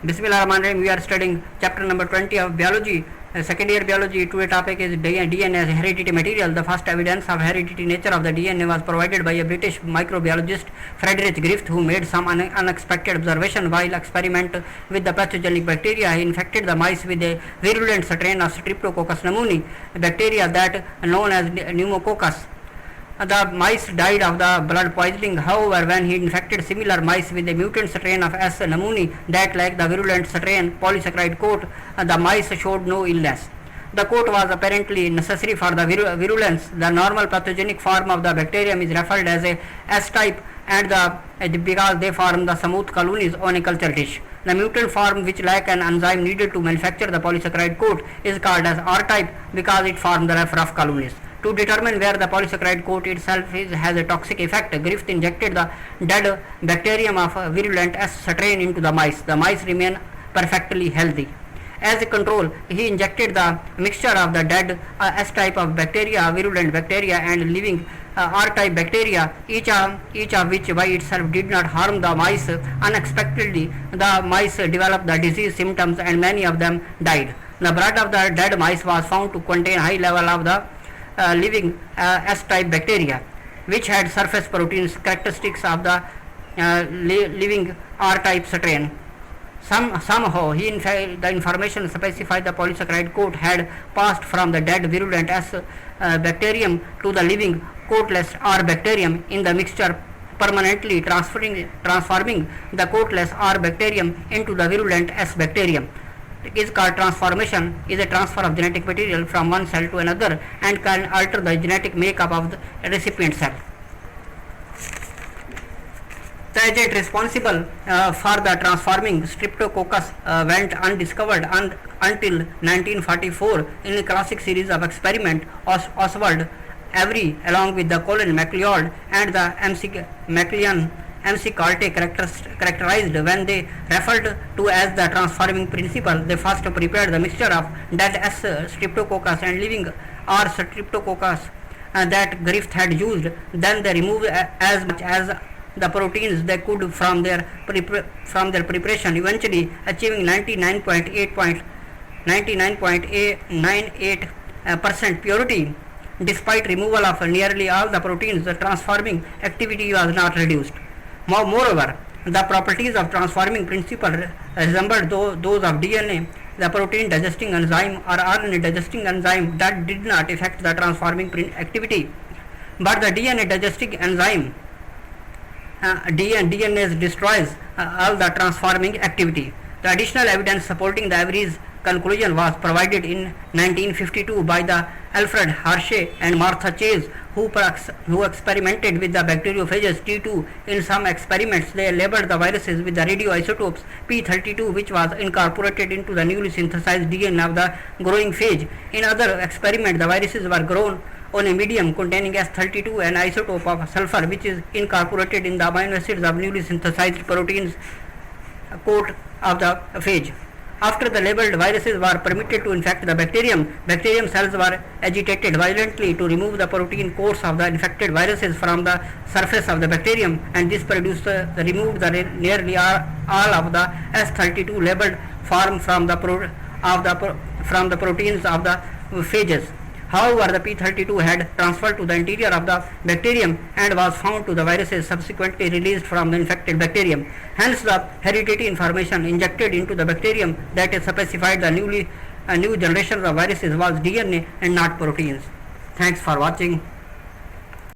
Bismillahirrahmanirrahim. We are studying chapter number 20 of biology, second year biology. Today topic is DNA as hereditary material. The first evidence of hereditary nature of the DNA was provided by a British microbiologist, Frederick Griffith, who made some unexpected observation while experiment with the pathogenic bacteria. He infected the mice with a virulent strain of Streptococcus pneumoniae, bacteria that known as pneumococcus. The mice died of the blood poisoning. However, when he infected similar mice with a mutant strain of S. pneumoniae that like the virulent strain polysaccharide coat, the mice showed no illness. The coat was apparently necessary for the virulence. The normal pathogenic form of the bacterium is referred as a S-type because they form the smooth colonies on a culture dish. The mutant form, which lack an enzyme needed to manufacture the polysaccharide coat, is called as R-type because it forms the rough colonies. To determine where the polysaccharide coat itself has a toxic effect, Griffith injected the dead bacterium of virulent S strain into the mice. The mice remain perfectly healthy. As a control, he injected the mixture of the dead S-type of bacteria, virulent bacteria, and living R-type bacteria, each of which by itself did not harm the mice. Unexpectedly, the mice developed the disease symptoms and many of them died. The blood of the dead mice was found to contain high level of the living S-type bacteria, which had surface proteins characteristics of the living R-type strain. Somehow, the information specified the polysaccharide coat had passed from the dead virulent S bacterium to the living coatless R bacterium in the mixture, permanently transforming the coatless R bacterium into the virulent S bacterium. It is called transformation, is a transfer of genetic material from one cell to another and can alter the genetic makeup of the recipient cell. The agent responsible for the transforming Streptococcus went undiscovered until 1944 in a classic series of experiments. Oswald Avery, along with the Colin MacLeod and the MC Carte characterized when they referred to as the transforming principle. They first prepared the mixture of dead S Streptococcus and living R Streptococcus that Griffith had used. Then they removed as much as the proteins they could from their preparation, eventually achieving 99.98% purity. Despite removal of nearly all the proteins, the transforming activity was not reduced. Moreover, the properties of transforming principle resembled those of DNA. The protein digesting enzyme or RNA digesting enzyme that did not affect the transforming activity, but the DNA digesting enzyme DNA destroys all the transforming activity. The additional evidence supporting the Avery's conclusion was provided in 1952 by the Alfred Hershey and Martha Chase, who experimented with the bacteriophages T2. In some experiments, they labeled the viruses with the radioisotopes P32, which was incorporated into the newly synthesized DNA of the growing phage. In other experiments, the viruses were grown on a medium containing S32, an isotope of sulfur, which is incorporated in the amino acids of newly synthesized proteins coat of the phage. After the labeled viruses were permitted to infect the bacterium cells were agitated violently to remove the protein coats of the infected viruses from the surface of the bacterium, and this removed nearly all of the S32 labeled form from the proteins of the phages. However, the P32 had transferred to the interior of the bacterium and was found to the viruses subsequently released from the infected bacterium. Hence, the hereditary information injected into the bacterium that specified the new generations of viruses was DNA and not proteins. Thanks for watching.